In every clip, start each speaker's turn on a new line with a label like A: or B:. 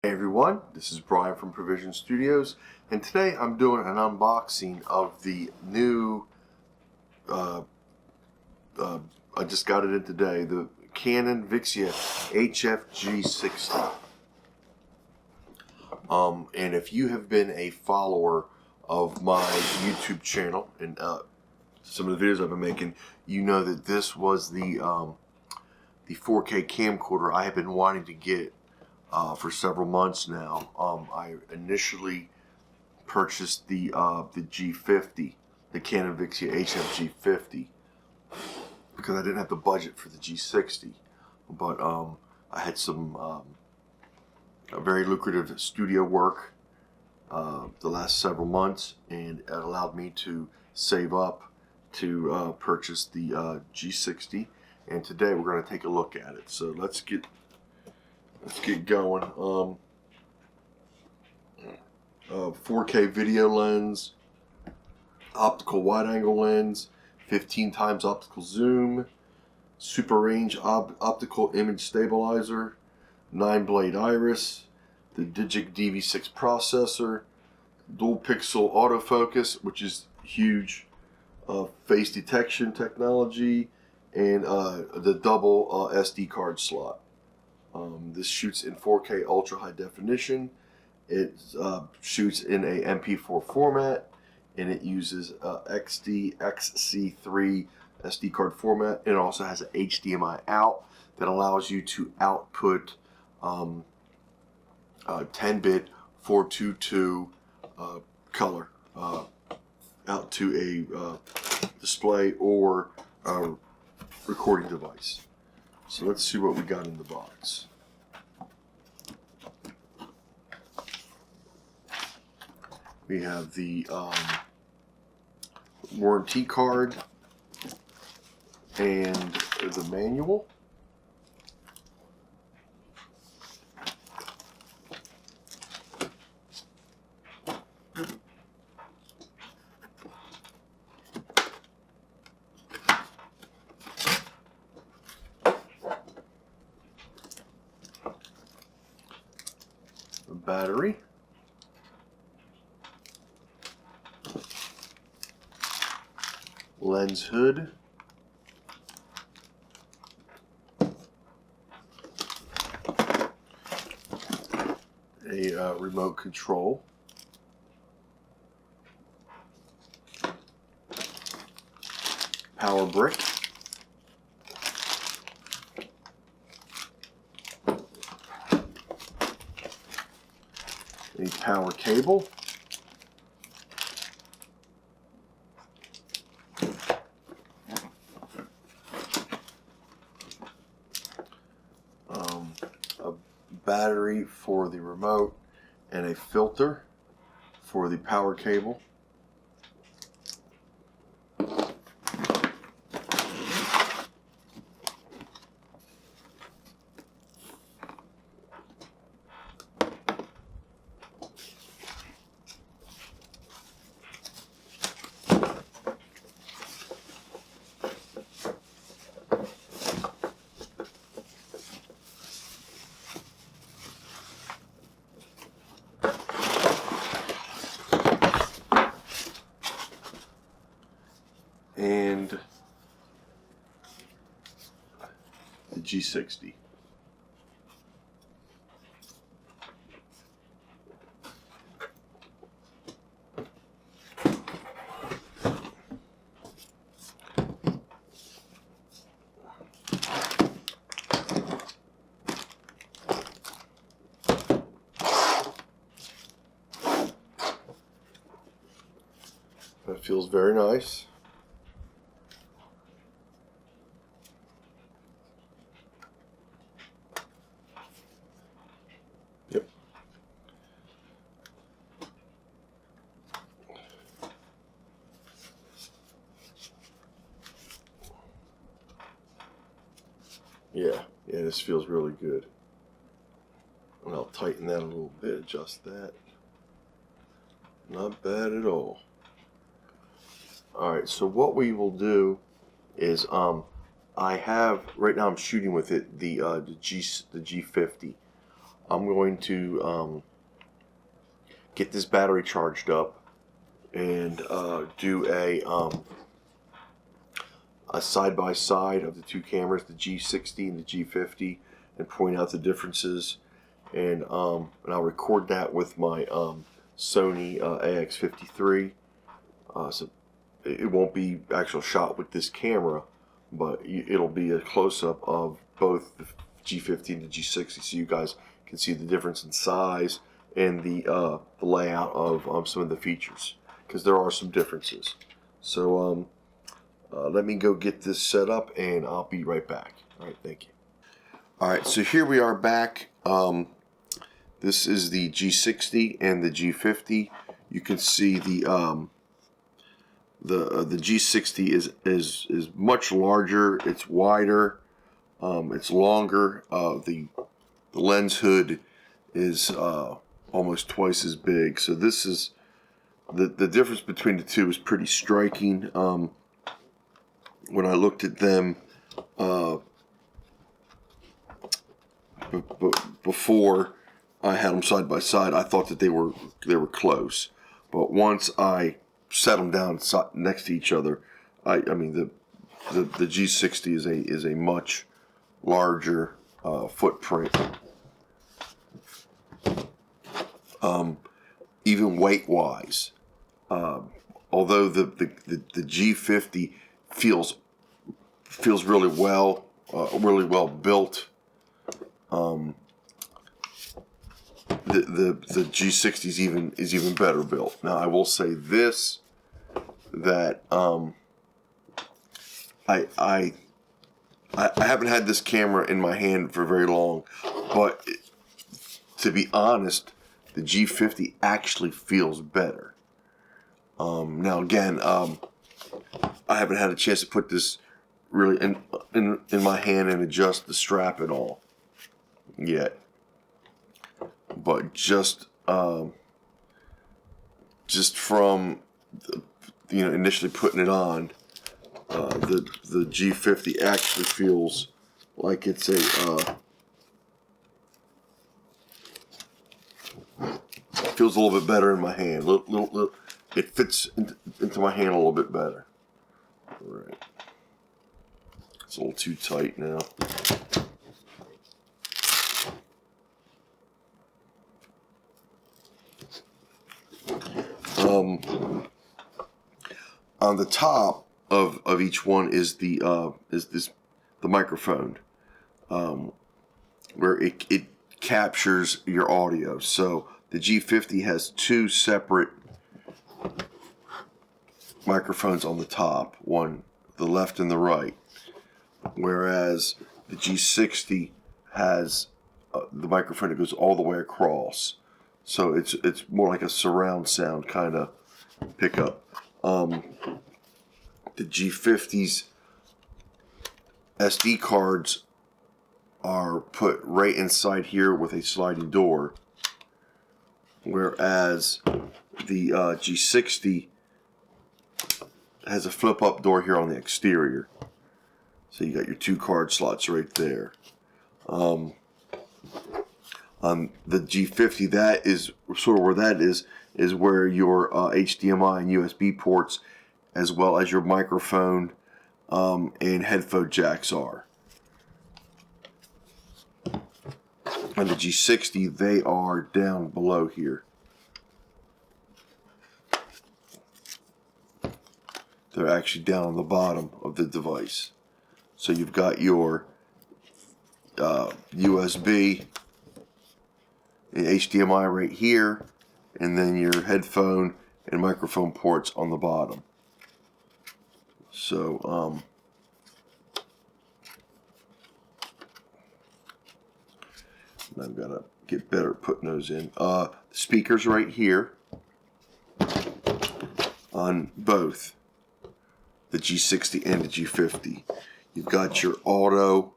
A: Hey everyone, this is Brian from Provision Studios, and today I'm doing an unboxing of the new, I just got it in today, the Canon VIXIA HF G60. And if you have been a follower of my YouTube channel and some of the videos I've been making, you know that this was the 4K camcorder I have been wanting to get for several months now. I initially purchased the G50, the Canon VIXIA HF G50, because I didn't have the budget for the G60. But I had some very lucrative studio work the last several months, and it allowed me to save up to purchase the G60. And today we're going to take a look at it. So let's get going. 4K video lens, optical wide angle lens, 15 times optical zoom, super range optical image stabilizer, 9-blade iris, the Digic DV6 processor, dual pixel autofocus, which is huge, face detection technology, and the double SD card slot. This shoots in 4K ultra high definition. It shoots in a MP4 format, and it uses XC3 SD card format. It also has an HDMI out that allows you to output 10-bit 422 color out to a display or a recording device. So let's see what we got in the box. We have the warranty card and the manual. The battery. Lens hood, a remote control, power brick, a power cable, a battery for the remote, and a filter for the power cable. And the G60. That feels very nice. Yep. Yeah, this feels really good. And I'll tighten that a little bit, adjust that. Not bad at all. Alright, so what we will do is I have, right now I'm shooting with it, the G50. I'm going to get this battery charged up and do a side-by-side of the two cameras, the G60 and the G50, and point out the differences. And I'll record that with my Sony AX53. So it won't be actual shot with this camera, but it'll be a close-up of both the G50 and the G60, so you guys can see the difference in size and the layout of some of the features, because there are some differences. So let me go get this set up, and I'll be right back. All right, thank you. All right, so here we are back. This is the G60 and the G50. You can see the G60 is much larger. It's wider. It's longer. The lens hood is almost twice as big. So this is the difference between the two is pretty striking. When I looked at them before I had them side by side, I thought that they were close. But once I set them down next to each other, I mean the G60 is a much larger footprint. Even weight wise, although the G50 feels really well built, the G60 is even better built. Now I will say this, that I haven't had this camera in my hand for very long, but to be honest, the G50 actually feels better. Now again, I haven't had a chance to put this really in my hand and adjust the strap at all yet. But just from initially putting it on, the G50 actually feels like it's feels a little bit better in my hand. It fits into my hand a little bit better. All right. It's a little too tight now. On the top of each one is the microphone, where it captures your audio. So the G50 has two separate microphones on the top, one the left and the right, whereas the G60 has the microphone that goes all the way across. So it's more like a surround sound kind of pickup. The G50's SD cards are put right inside here with a sliding door, whereas the G60 has a flip-up door here on the exterior. So you got your two card slots right there. On the G50, that is sort of where that is where your HDMI and USB ports, as well as your microphone and headphone jacks are. On the G60, they are down below here. They're actually down on the bottom of the device. So you've got your USB and HDMI right here, and then your headphone and microphone ports on the bottom. So I've got to get better at putting those in. The speakers right here on both the G60 and the G50. You've got your auto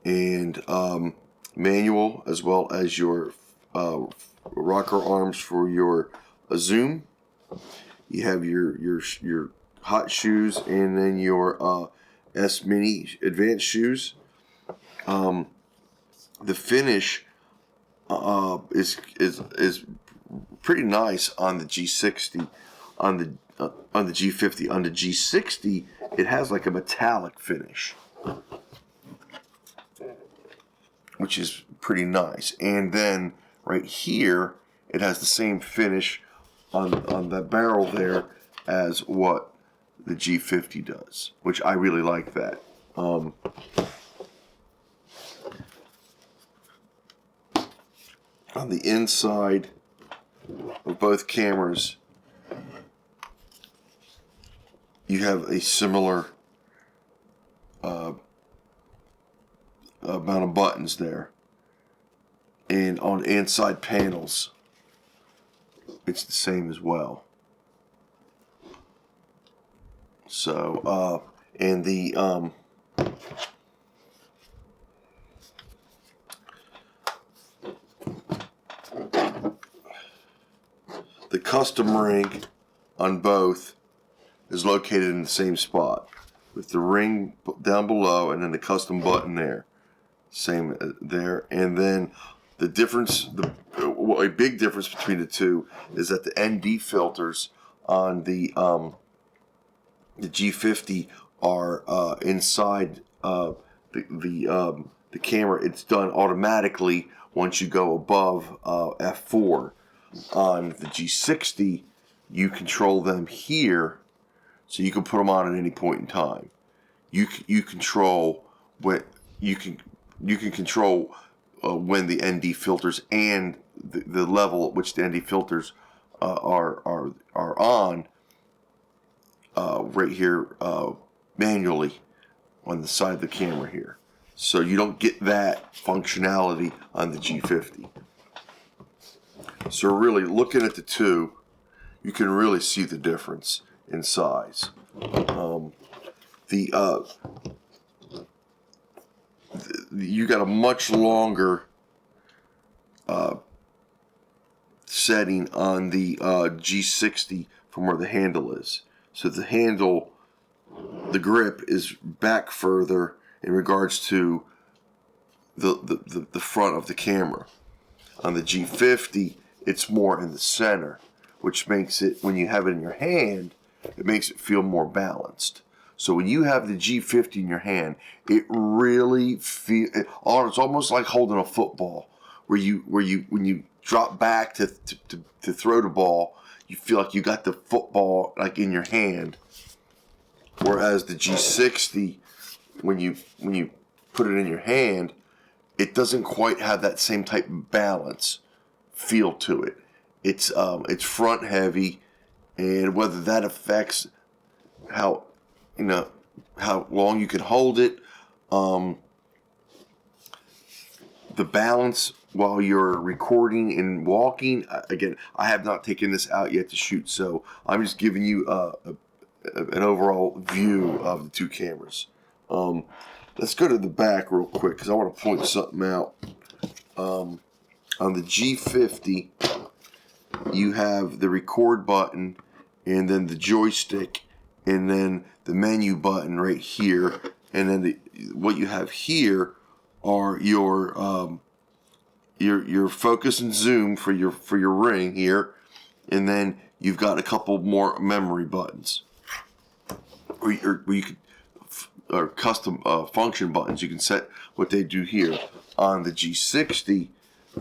A: and manual, as well as your rocker arms for your zoom. You have your hot shoes, and then your S Mini advanced shoes. The finish is pretty nice on the G60, on the G50. On the G60, it has like a metallic finish, which is pretty nice. And then right here, it has the same finish on the barrel there as what the G50 does, which I really like that. On the inside of both cameras, you have a similar amount of buttons there, and on inside panels it's the same as well. So and the custom ring on both is located in the same spot, with the ring down below and then the custom button there, same there. And then the difference, a big difference between the two is that the ND filters on the G50 are inside the camera. It's done automatically once you go above f4. On the G60, you control them here, so you can put them on at any point in time. You control what you can control when the ND filters and the level at which the ND filters are on right here manually on the side of the camera here. So you don't get that functionality on the G50. So really, looking at the two, you can really see the difference in size. You got a much longer setting on the G60 from where the handle is. So the handle, the grip is back further in regards to the front of the camera. On the G50, it's more in the center, which makes it, when you have it in your hand, it makes it feel more balanced. So when you have the G50 in your hand, it really feels, it's almost like holding a football, where when you drop back to throw the ball, you feel like you got the football like in your hand. Whereas the G60, when you put it in your hand, it doesn't quite have that same type of balance feel to it. It's front heavy, and whether that affects how long you can hold it, the balance while you're recording and walking. Again, I have not taken this out yet to shoot, so I'm just giving you an overall view of the two cameras. Let's go to the back real quick because I want to point something out. On the G50, you have the record button, and then the joystick, and then the menu button right here, and then what you have here are your focus and zoom for your ring here, and then you've got a couple more memory buttons, or you could, or custom function buttons. You can set what they do here. On the G60,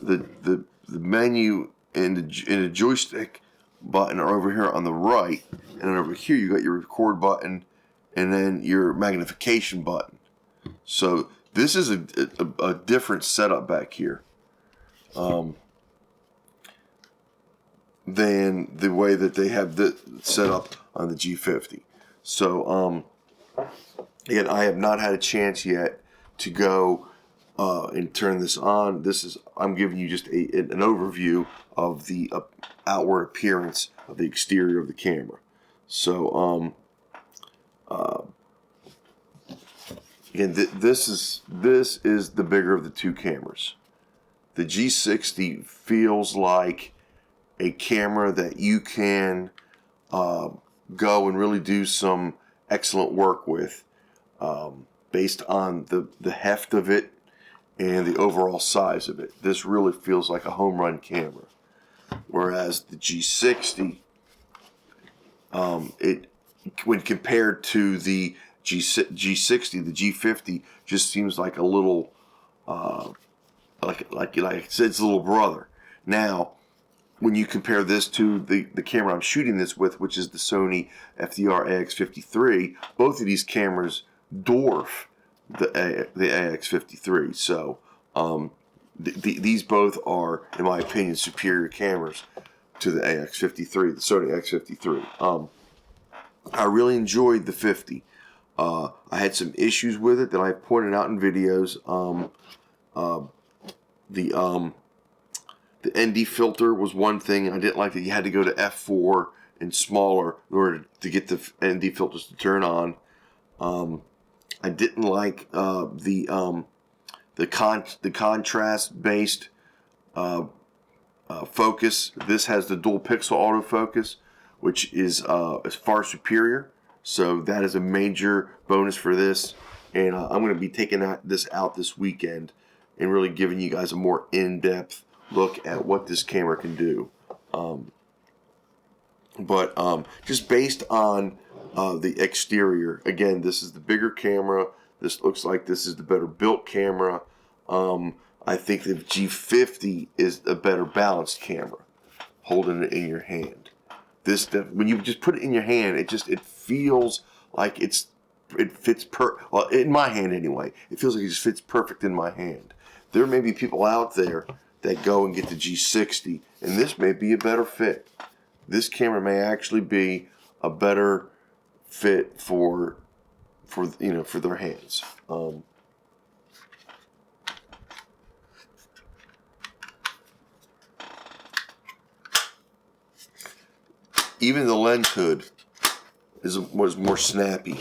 A: the menu and the joystick button are over here on the right, and then over here you got your record button and then your magnification button. So this is a different setup back here than the way that they have this set up on the G50. So again, I have not had a chance yet to go and turn this on. I'm giving you just an overview of the outward appearance of the exterior of the camera. So again, this is the bigger of the two cameras. The G60 feels like a camera that you can go and really do some excellent work with, based on the heft of it and the overall size of it. This really feels like a home run camera. Whereas the G60, when compared to the G60, the G50 just seems like a little, like I said, it's a little brother. Now, when you compare this to the camera I'm shooting this with, which is the Sony FDR AX53, both of these cameras dwarf the AX53. So these both are, in my opinion, superior cameras to the AX53, the Sony AX53. I really enjoyed the 50. I had some issues with it that I pointed out in videos. The ND filter was one thing. I didn't like that you had to go to f4 and smaller in order to get the ND filters to turn on. I didn't like the contrast based focus. This has the dual pixel autofocus, which is far superior. So that is a major bonus for this. And I'm going to be taking this out this weekend and really giving you guys a more in-depth look at what this camera can do. Just based on the exterior, again, this is the bigger camera. This looks like this is the better built camera. I think the G50 is a better balanced camera, holding it in your hand. When you just put it in your hand, it feels like it fits well, in my hand anyway. It feels like it just fits perfect in my hand. There may be people out there that go and get the G60, and this may be a better fit. This camera may actually be a better fit for their hands. Even the lens hood was more snappy.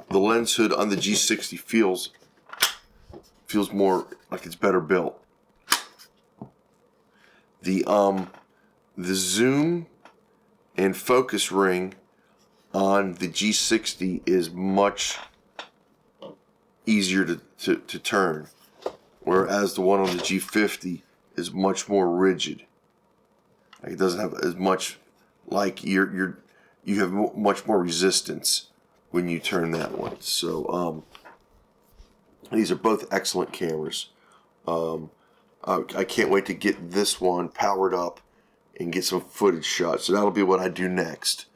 A: The lens hood on the G60 feels more like it's better built. The zoom and focus ring on the G60 is much easier to turn, whereas the one on the G50 is much more rigid. Like, it doesn't have as much, like you have much more resistance when you turn that one. So these are both excellent cameras. I can't wait to get this one powered up and get some footage shots. So that'll be what I do next.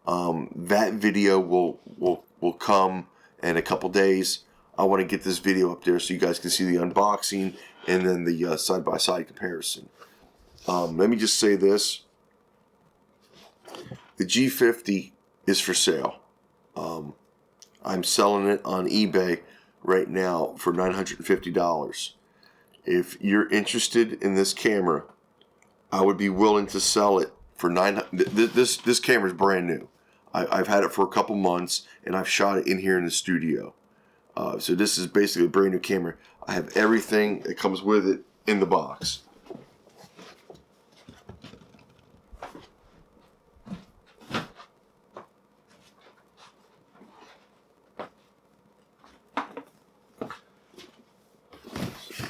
A: That video will come in a couple days. I want to get this video up there so you guys can see the unboxing and then the side-by-side comparison. Let me just say this. The G50 is for sale. I'm selling it on eBay right now for $950. If you're interested in this camera, I would be willing to sell it for $900. This camera is brand new. I've had it for a couple months, and I've shot it in here in the studio. So this is basically a brand new camera. I have everything that comes with it in the box.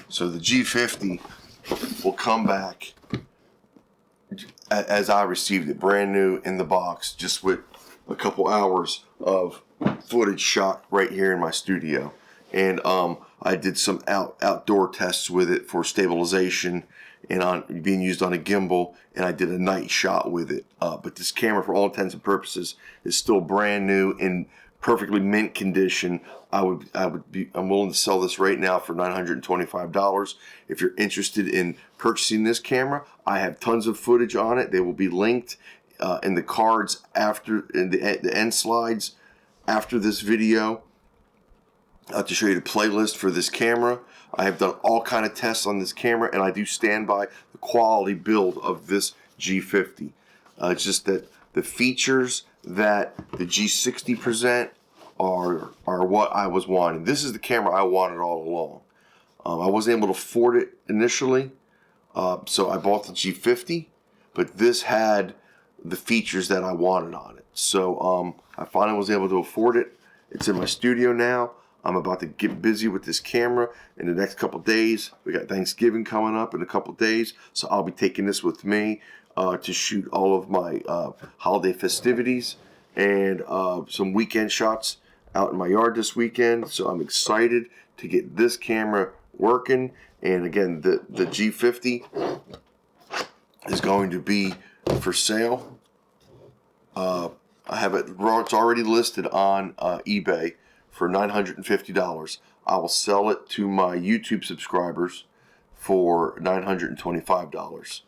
A: So the G50 will come back as I received it, brand new in the box, just with a couple hours of footage shot right here in my studio. And I did some outdoor tests with it for stabilization and on being used on a gimbal, and I did a night shot with it. But this camera, for all intents and purposes, is still brand new in perfectly mint condition. I'm willing to sell this right now for $925. If you're interested in purchasing this camera, I have tons of footage on it. They will be linked in the cards in the end slides after this video to show you the playlist for this camera. I have done all kind of tests on this camera, and I do stand by the quality build of this G50. It's just that the features that the G60 present are what I was wanting. This is the camera I wanted all along. I wasn't able to afford it initially, so I bought the G50, but this had the features that I wanted on it. So I finally was able to afford it, It's in my studio now. I'm about to get busy with this camera in the next couple days. We got Thanksgiving coming up in a couple days, so I'll be taking this with me to shoot all of my holiday festivities and some weekend shots out in my yard this weekend. So I'm excited to get this camera working. And again, the G50 is going to be for sale. I have it. It's already listed on eBay for $950. I will sell it to my YouTube subscribers for $925.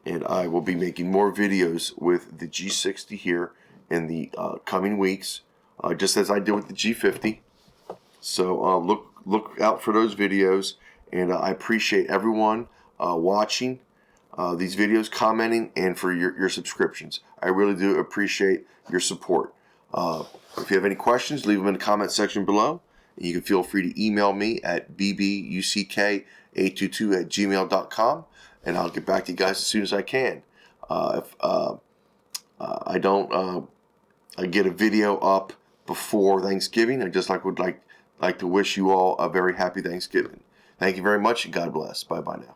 A: And I will be making more videos with the G60 here in the coming weeks, just as I did with the G50. So look out for those videos, and I appreciate everyone watching these videos, commenting, and for your subscriptions. I really do appreciate your support. If you have any questions, leave them in the comment section below. And you can feel free to email me at bbuck822@gmail.com, and I'll get back to you guys as soon as I can. If I don't get a video up before Thanksgiving, I just would like to wish you all a very happy Thanksgiving. Thank you very much, and God bless. Bye-bye now.